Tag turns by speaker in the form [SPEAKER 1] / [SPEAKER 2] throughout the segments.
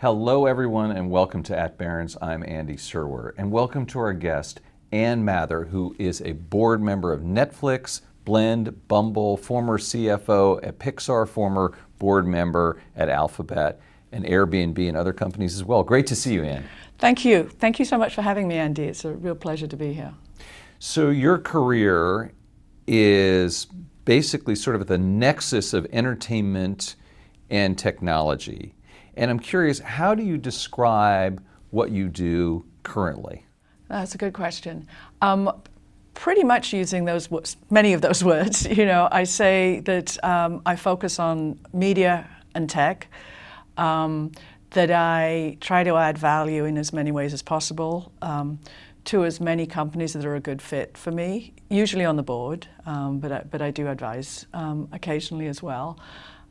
[SPEAKER 1] Hello, everyone, and welcome to At Barrons. I'm Andy Serwer, and welcome to our guest, Ann Mather, who is a board member of Netflix, Blend, Bumble, former CFO at Pixar, former board member at Alphabet, and Airbnb and other companies as well. Great to see you, Ann.
[SPEAKER 2] Thank you. Thank you so much for having me, Andy. It's a real pleasure to be here.
[SPEAKER 1] So your career is basically sort of at the nexus of entertainment and technology. And I'm curious, how do you describe what you do currently?
[SPEAKER 2] That's a good question. Pretty much using many of those words. I say that I focus on media and tech, that I try to add value in as many ways as possible to as many companies that are a good fit for me, usually on the board, but I do advise occasionally as well.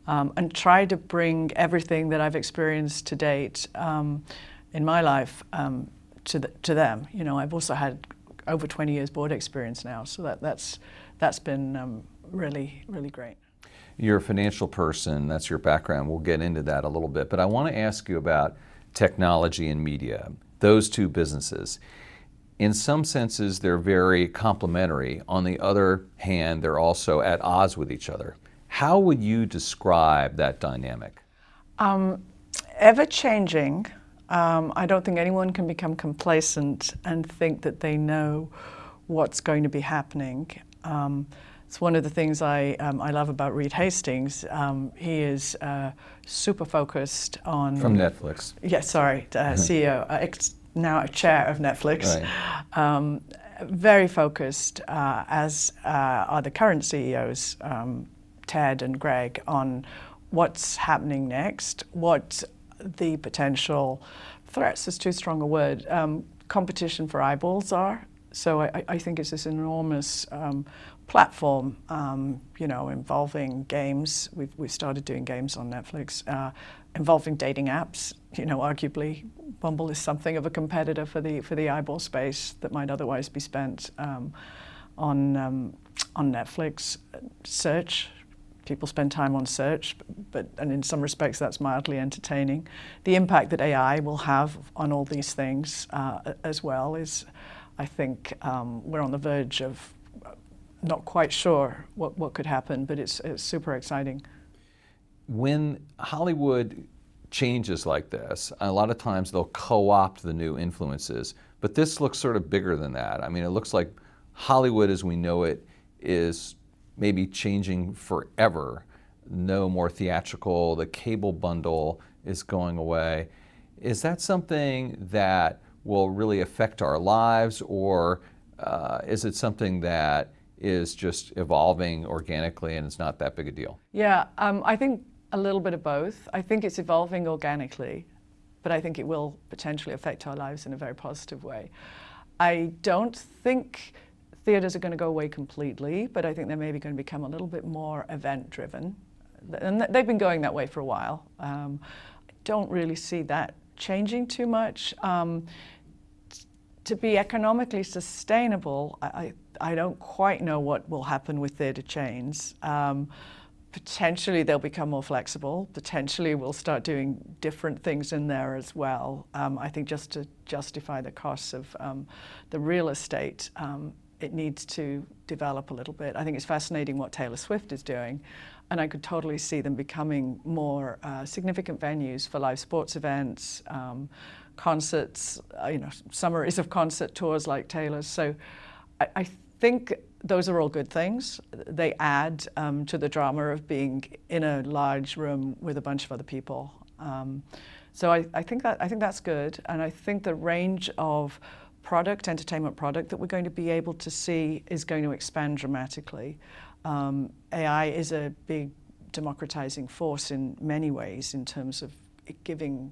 [SPEAKER 2] And try to bring everything that I've experienced to date in my life to them. I've also had over 20 years board experience now, so that's been really, really great.
[SPEAKER 1] You're a financial person, that's your background. We'll get into that a little bit, but I want to ask you about technology and media, those two businesses. In some senses, they're very complementary. On the other hand, they're also at odds with each other. How would you describe that dynamic?
[SPEAKER 2] Ever-changing. I don't think anyone can become complacent and think that they know what's going to be happening. It's one of the things I love about Reed Hastings. He is super focused on...
[SPEAKER 1] From Netflix.
[SPEAKER 2] Yes, sorry, CEO, now a chair of Netflix.
[SPEAKER 1] Right.
[SPEAKER 2] Very focused, as are the current CEOs, Ted and Greg, on what's happening next, what the potential threats is too strong a word, competition for eyeballs are. So I think it's this enormous platform, involving games. We've started doing games on Netflix, involving dating apps. Arguably, Bumble is something of a competitor for the eyeball space that might otherwise be spent on Netflix. Search. People spend time on search, and in some respects that's mildly entertaining. The impact that AI will have on all these things as well is, I think, we're on the verge of not quite sure what could happen, but it's super exciting.
[SPEAKER 1] When Hollywood changes like this, a lot of times they'll co-opt the new influences, but this looks sort of bigger than that. I mean, it looks like Hollywood as we know it is maybe changing forever. No more theatrical, the cable bundle is going away. Is that something that will really affect our lives, or is it something that is just evolving organically and it's not that big a deal?
[SPEAKER 2] Yeah, I think a little bit of both. I think it's evolving organically, but I think it will potentially affect our lives in a very positive way. I don't think theaters are going to go away completely, but I think they're maybe going to become a little bit more event-driven. And they've been going that way for a while. I don't really see that changing too much. To be economically sustainable, I don't quite know what will happen with theater chains. Potentially they'll become more flexible. Potentially we'll start doing different things in there as well. I think just to justify the costs of the real estate, it needs to develop a little bit. I think it's fascinating what Taylor Swift is doing, and I could totally see them becoming more significant venues for live sports events, concerts, summaries of concert tours like Taylor's. So I think those are all good things. They add to the drama of being in a large room with a bunch of other people. So I think that's good, and I think the range of entertainment product that we're going to be able to see is going to expand dramatically. AI is a big democratizing force in many ways in terms of it giving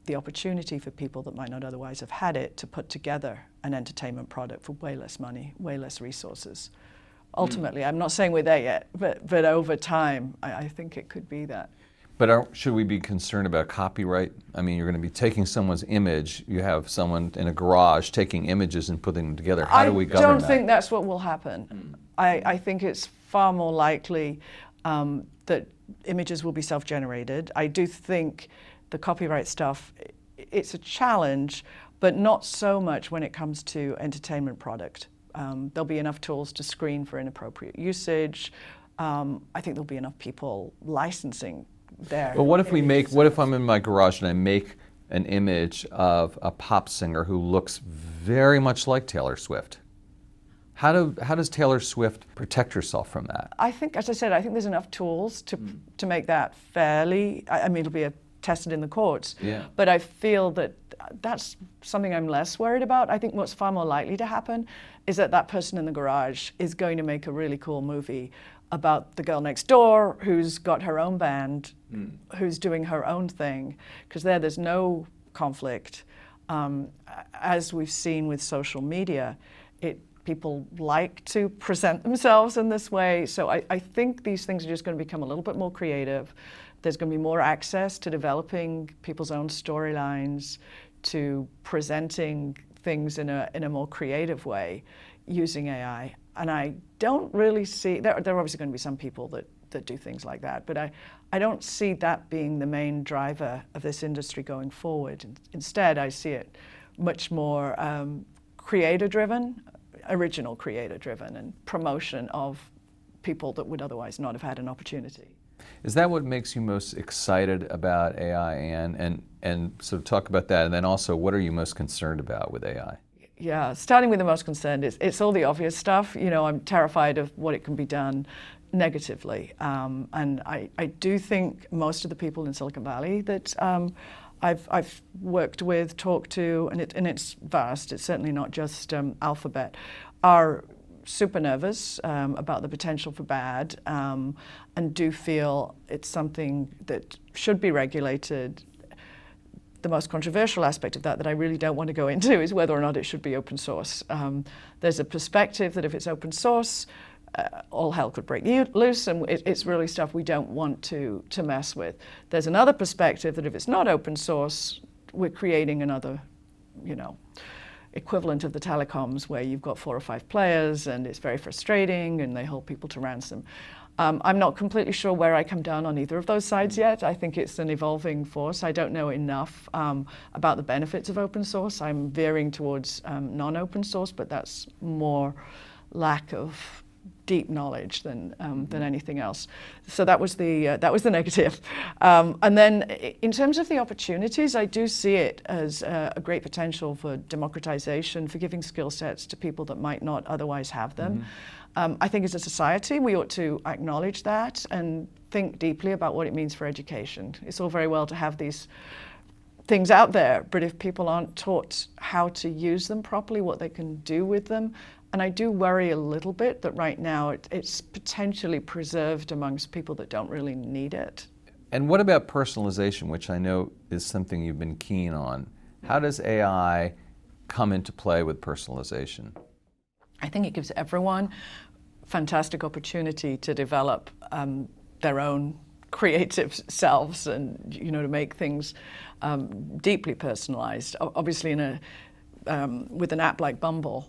[SPEAKER 2] the opportunity for people that might not otherwise have had it to put together an entertainment product for way less money, way less resources. Ultimately, I'm not saying we're there yet, but over time, I think it could be that.
[SPEAKER 1] But should we be concerned about copyright? I mean, you're going to be taking someone's image. You have someone in a garage taking images and putting them together. How do we govern that?
[SPEAKER 2] I don't think that's what will happen. I think it's far more likely that images will be self-generated. I do think the copyright stuff, it's a challenge, but not so much when it comes to entertainment product. There'll be enough tools to screen for inappropriate usage. I think there'll be enough people licensing their.
[SPEAKER 1] But what if I'm in my garage and I make an image of a pop singer who looks very much like Taylor Swift? How does Taylor Swift protect herself from that?
[SPEAKER 2] I think, as I said, I think there's enough tools to make that fairly, I mean, it'll be tested in the courts.
[SPEAKER 1] Yeah.
[SPEAKER 2] But I feel that that's something I'm less worried about. I think what's far more likely to happen is that person in the garage is going to make a really cool movie about the girl next door who's got her own band, who's doing her own thing, because there's no conflict. As we've seen with social media, people like to present themselves in this way. So I think these things are just going to become a little bit more creative. There's going to be more access to developing people's own storylines, to presenting things in a more creative way using AI. And I don't really see, there are obviously going to be some people that do things like that, but I don't see that being the main driver of this industry going forward. Instead, I see it much more creator-driven, original creator-driven, and promotion of people that would otherwise not have had an opportunity.
[SPEAKER 1] Is that what makes you most excited about AI, Anne? And so talk about that, and then also what are you most concerned about with AI?
[SPEAKER 2] Yeah, starting with the most concerned, it's all the obvious stuff. You know, I'm terrified of what it can be done negatively. And I do think most of the people in Silicon Valley that I've worked with, talked to, and it's vast, it's certainly not just Alphabet, are super nervous about the potential for bad, and do feel it's something that should be regulated. The most controversial aspect of that I really don't want to go into is whether or not it should be open source. There's a perspective that if it's open source, all hell could break loose, and it's really stuff we don't want to mess with. There's another perspective that if it's not open source, we're creating another, equivalent of the telecoms where you've got 4 or 5 players and it's very frustrating and they hold people to ransom. I'm not completely sure where I come down on either of those sides yet. I think it's an evolving force. I don't know enough about the benefits of open source. I'm veering towards non-open source, but that's more lack of deep knowledge than anything else. So that was the negative. And then in terms of the opportunities, I do see it as a great potential for democratization, for giving skill sets to people that might not otherwise have them. I think as a society, we ought to acknowledge that and think deeply about what it means for education. It's all very well to have these things out there, but if people aren't taught how to use them properly, what they can do with them, and I do worry a little bit that right now it's potentially preserved amongst people that don't really need it.
[SPEAKER 1] And what about personalization, which I know is something you've been keen on? How does AI come into play with personalization?
[SPEAKER 2] I think it gives everyone fantastic opportunity to develop their own creative selves and to make things deeply personalized. Obviously, with an app like Bumble,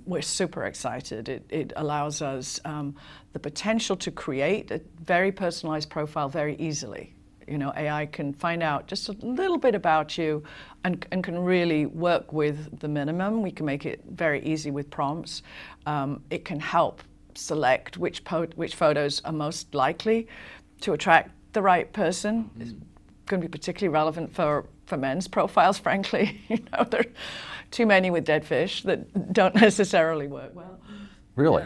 [SPEAKER 2] we're super excited. It allows us the potential to create a very personalized profile very easily. AI can find out just a little bit about you and can really work with the minimum. We can make it very easy with prompts. It can help select which photos are most likely to attract the right person. It's going to be particularly relevant for men's profiles, frankly. There are too many with dead fish that don't necessarily work well.
[SPEAKER 1] Really?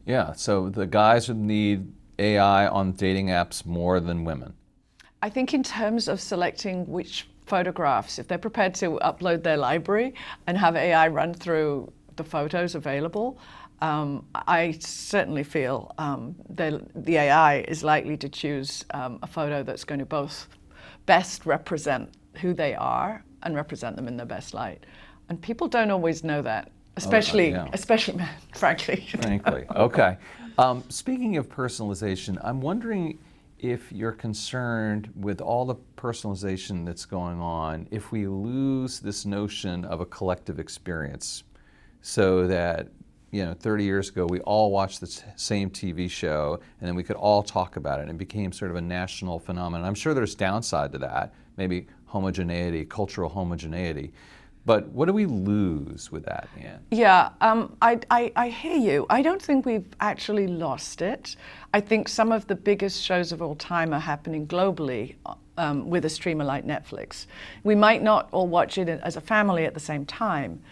[SPEAKER 1] Yeah, so the guys would need AI on dating apps more than women.
[SPEAKER 2] I think in terms of selecting which photographs, if they're prepared to upload their library and have AI run through the photos available, I certainly feel the AI is likely to choose a photo that's going to both best represent who they are and represent them in their best light. And people don't always know that, especially men, frankly.
[SPEAKER 1] Frankly, okay. Speaking of personalization, I'm wondering if you're concerned with all the personalization that's going on, if we lose this notion of a collective experience, so that 30 years ago, we all watched the same TV show, and then we could all talk about it, and it became sort of a national phenomenon. I'm sure there's downside to that, maybe homogeneity, cultural homogeneity. But what do we lose with that, Anne?
[SPEAKER 2] Yeah, I hear you. I don't think we've actually lost it. I think some of the biggest shows of all time are happening globally with a streamer like Netflix. We might not all watch it as a family at the same time,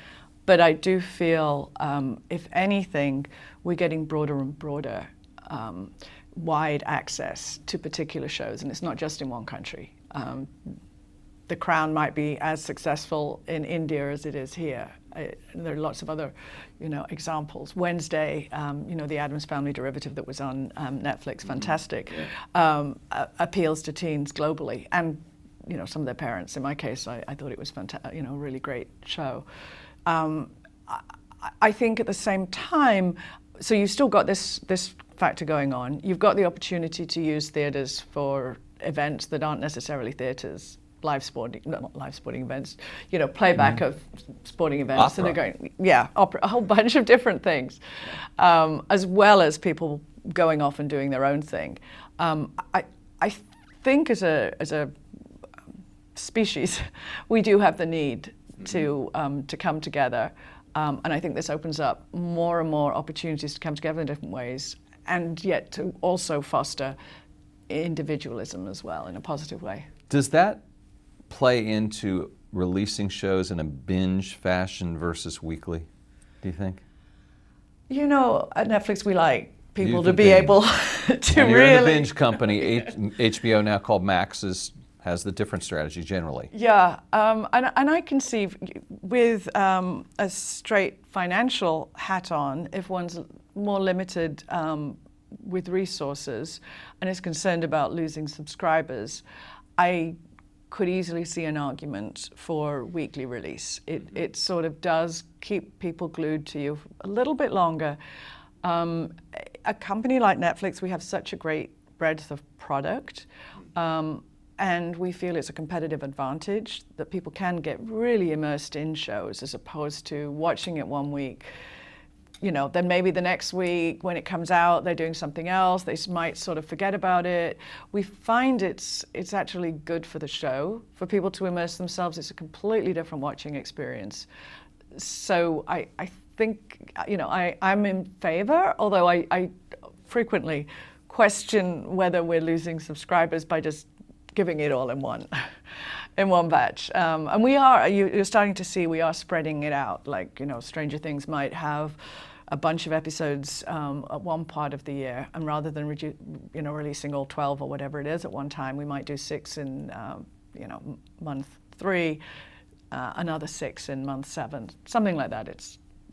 [SPEAKER 2] but I do feel, if anything, we're getting broader and broader wide access to particular shows, and it's not just in one country. The Crown might be as successful in India as it is here. There are lots of other, examples. Wednesday, the Addams Family derivative that was on Netflix, fantastic, appeals to teens globally, and some of their parents. In my case, I thought it was a really great show. I think at the same time, so you've still got this factor going on. You've got the opportunity to use theatres for events that aren't necessarily theatres. Not live sporting events, playback of sporting events.
[SPEAKER 1] Opera.
[SPEAKER 2] And they're going, opera, a whole bunch of different things, as well as people going off and doing their own thing. I think as a species, we do have the need to come together, and I think this opens up more and more opportunities to come together in different ways, and yet to also foster individualism as well in a positive way.
[SPEAKER 1] Does that play into releasing shows in a binge fashion versus weekly, do you think?
[SPEAKER 2] At Netflix we like people
[SPEAKER 1] The
[SPEAKER 2] to be
[SPEAKER 1] binge.
[SPEAKER 2] able to
[SPEAKER 1] And you're
[SPEAKER 2] really...
[SPEAKER 1] in the binge company. HBO, now called Max, has the different strategy generally.
[SPEAKER 2] Yeah, and I conceive with a straight financial hat on, if one's more limited with resources and is concerned about losing subscribers, I could easily see an argument for weekly release. It sort of does keep people glued to you a little bit longer. A company like Netflix, we have such a great breadth of product, and we feel it's a competitive advantage that people can get really immersed in shows as opposed to watching it one week. Then maybe the next week when it comes out, they're doing something else. They might sort of forget about it. We find it's actually good for the show, for people to immerse themselves. It's a completely different watching experience. So I think, I'm in favor, although I frequently question whether we're losing subscribers by just giving it all in one batch. And we are, you're starting to see, we are spreading it out. Like, Stranger Things might have a bunch of episodes at one part of the year, and rather than releasing all 12 or whatever it is at one time, we might do 6 in month 3, another 6 in month 7, something like that.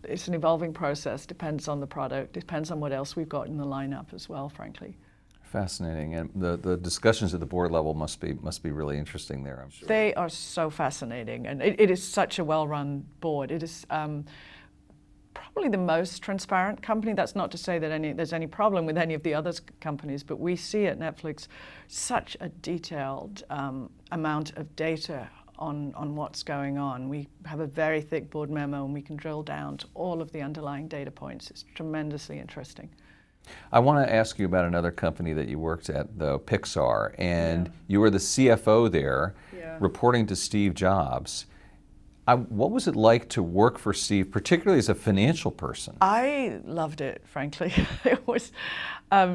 [SPEAKER 2] It's an evolving process, depends on the product, depends on what else we've got in the lineup as well, frankly.
[SPEAKER 1] Fascinating, and the discussions at the board level must be really interesting there, I'm sure.
[SPEAKER 2] They are so fascinating, and it is such a well-run board. It is probably the most transparent company. That's not to say that there's any problem with any of the other companies, but we see at Netflix such a detailed amount of data on what's going on. We have a very thick board memo, and we can drill down to all of the underlying data points. It's tremendously interesting.
[SPEAKER 1] I want to ask you about another company that you worked at, though, Pixar, and you were the CFO there, reporting to Steve Jobs. What was it like to work for Steve, particularly as a financial person?
[SPEAKER 2] I loved it, frankly. It was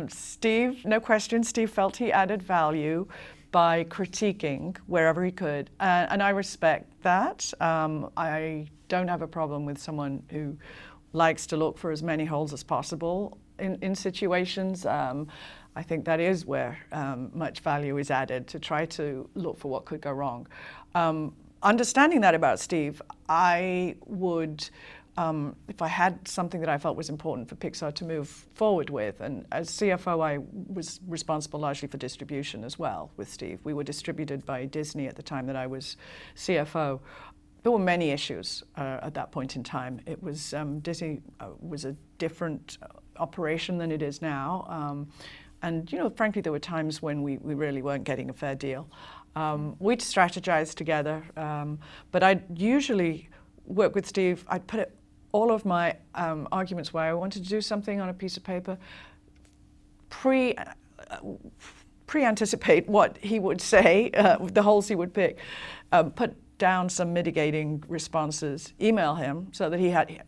[SPEAKER 2] Steve, no question, Steve felt he added value by critiquing wherever he could, and I respect that. I don't have a problem with someone who likes to look for as many holes as possible in situations. I think that is where much value is added, to try to look for what could go wrong. Understanding that about Steve, I would, if I had something that I felt was important for Pixar to move forward with, and as CFO I was responsible largely for distribution as well with Steve. We were distributed by Disney at the time that I was CFO. There were many issues at that point in time. It was Disney was a different operation than it is now, and frankly, there were times when we really weren't getting a fair deal. We'd strategize together, but I'd usually work with Steve. I'd put it all of my arguments where I wanted to do something on a piece of paper, pre-anticipate what he would say, the holes he would pick, put down some mitigating responses, email him so that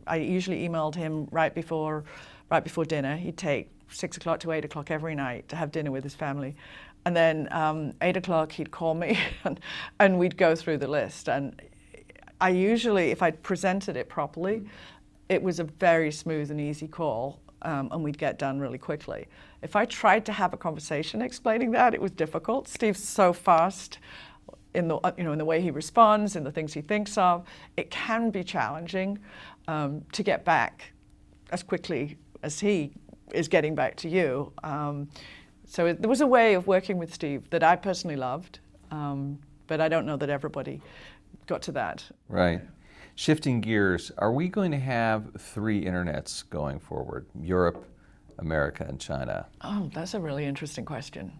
[SPEAKER 2] I usually emailed him right before dinner. He'd take 6 o'clock to 8 o'clock every night to have dinner with his family. And then 8 o'clock he'd call me and we'd go through the list. And I usually, if I'd presented it properly, it was a very smooth and easy call, and we'd get done really quickly. If I tried to have a conversation explaining that, it was difficult. Steve's so fast in the way he responds, in the things he thinks of. It can be challenging to get back as quickly as he is getting back to you. So there was a way of working with Steve that I personally loved, but I don't know that everybody got to that.
[SPEAKER 1] Right. Shifting gears, are we going to have 3 internets going forward? Europe, America, and China?
[SPEAKER 2] Oh, that's a really interesting question.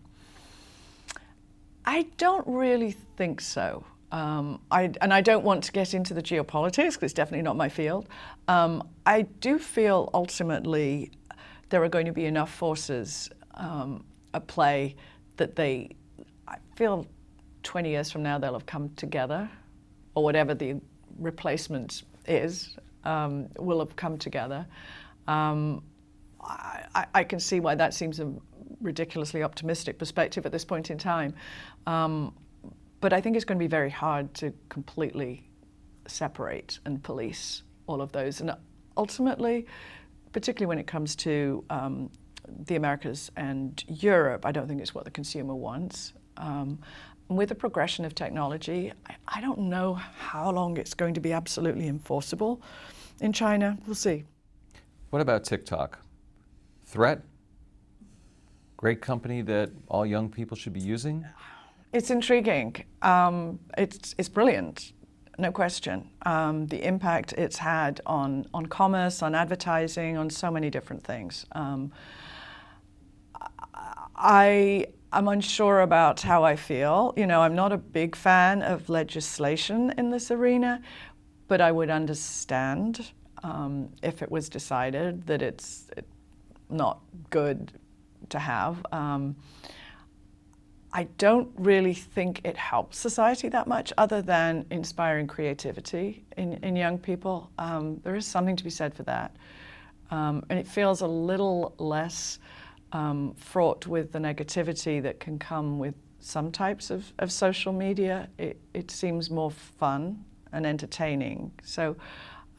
[SPEAKER 2] I don't really think so. I don't want to get into the geopolitics, because it's definitely not my field. I do feel ultimately there are going to be enough forces at play that I feel 20 years from now they'll have come together, or whatever the replacement is, will have come together. I can see why that seems a ridiculously optimistic perspective at this point in time. But I think it's going to be very hard to completely separate and police all of those. And ultimately, particularly when it comes to the Americas and Europe, I don't think it's what the consumer wants. With the progression of technology, I don't know how long it's going to be absolutely enforceable in China. We'll see.
[SPEAKER 1] What about TikTok? Threat? Great company that all young people should be using?
[SPEAKER 2] It's intriguing. It's brilliant, no question. The impact it's had on commerce, on advertising, on so many different things. I'm unsure about how I feel. I'm not a big fan of legislation in this arena, but I would understand if it was decided that it's not good to have. I don't really think it helps society that much, other than inspiring creativity in young people. There is something to be said for that. And it feels a little less fraught with the negativity that can come with some types of social media. It seems more fun and entertaining. So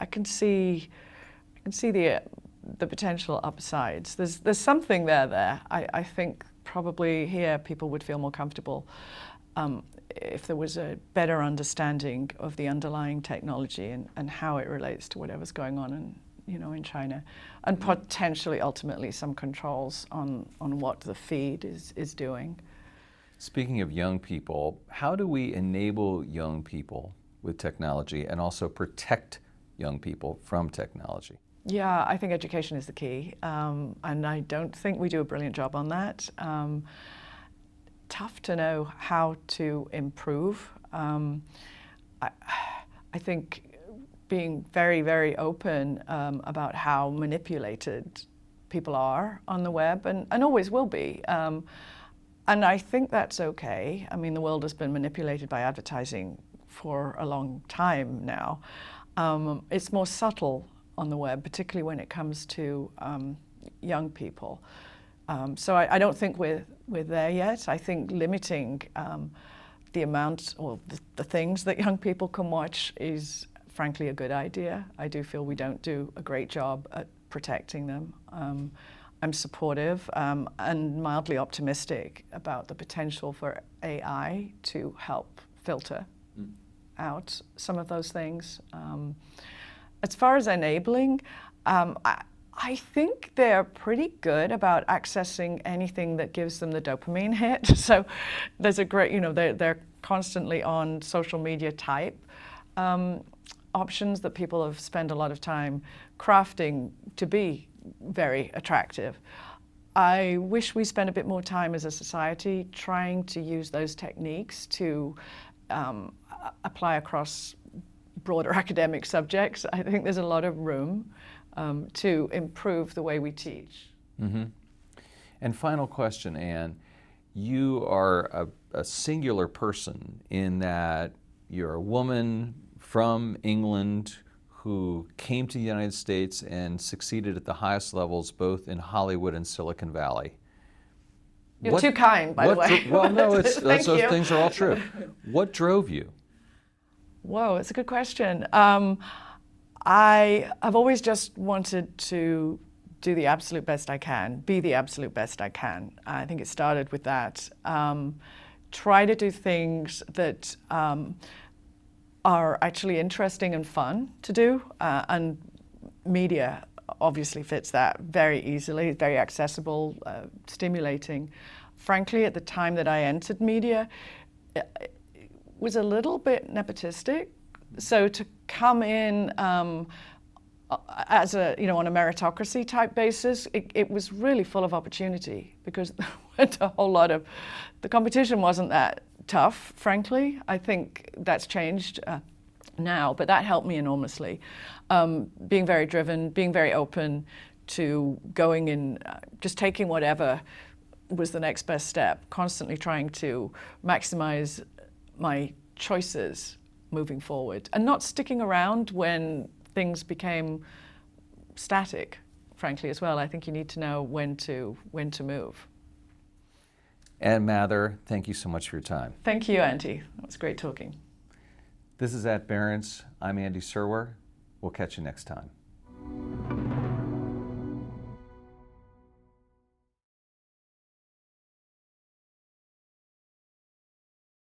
[SPEAKER 2] I can see the potential upsides. There's something there. I think probably here people would feel more comfortable if there was a better understanding of the underlying technology and how it relates to whatever's going on in China, and potentially ultimately some controls on what the feed is doing.
[SPEAKER 1] Speaking of young people, how do we enable young people with technology and also protect young people from technology?
[SPEAKER 2] Yeah, I think education is the key, and I don't think we do a brilliant job on that. Tough to know how to improve. I think being very, very open about how manipulated people are on the web, and always will be. And I think that's okay. I mean, the world has been manipulated by advertising for a long time now. It's more subtle on the web, particularly when it comes to young people. So I don't think we're there yet. I think limiting the amount or the things that young people can watch is frankly a good idea. I do feel we don't do a great job at protecting them. I'm supportive and mildly optimistic about the potential for AI to help filter out some of those things. As far as enabling, I think they're pretty good about accessing anything that gives them the dopamine hit. So there's a great, they're constantly on social media type options that people have spent a lot of time crafting to be very attractive. I wish we spent a bit more time as a society trying to use those techniques to apply across broader academic subjects. I think there's a lot of room to improve the way we teach.
[SPEAKER 1] Mm-hmm. And final question, Anne. You are a singular person in that you're a woman from England who came to the United States and succeeded at the highest levels both in Hollywood and Silicon Valley.
[SPEAKER 2] You're too kind, by the way.
[SPEAKER 1] Well, no, those
[SPEAKER 2] you.
[SPEAKER 1] things are all true. What drove you?
[SPEAKER 2] Whoa, it's a good question. I've always just wanted to do the absolute best I can, be the absolute best I can. I think it started with that. Try to do things that are actually interesting and fun to do, and media obviously fits that very easily, very accessible, stimulating. Frankly, at the time that I entered media, it was a little bit nepotistic. So to come in as a, on a meritocracy type basis, it was really full of opportunity because there weren't a whole lot of, the competition wasn't that tough, frankly. I think that's changed now, but that helped me enormously. Being very driven, being very open to going in, just taking whatever was the next best step, constantly trying to maximize my choices moving forward and not sticking around when things became static, frankly, as well. I think you need to know when to move.
[SPEAKER 1] Anne Mather, thank you so much for your time.
[SPEAKER 2] Thank you, Andy. It was great talking.
[SPEAKER 1] This is at Barrons. I'm Andy Serwer. We'll catch you next time.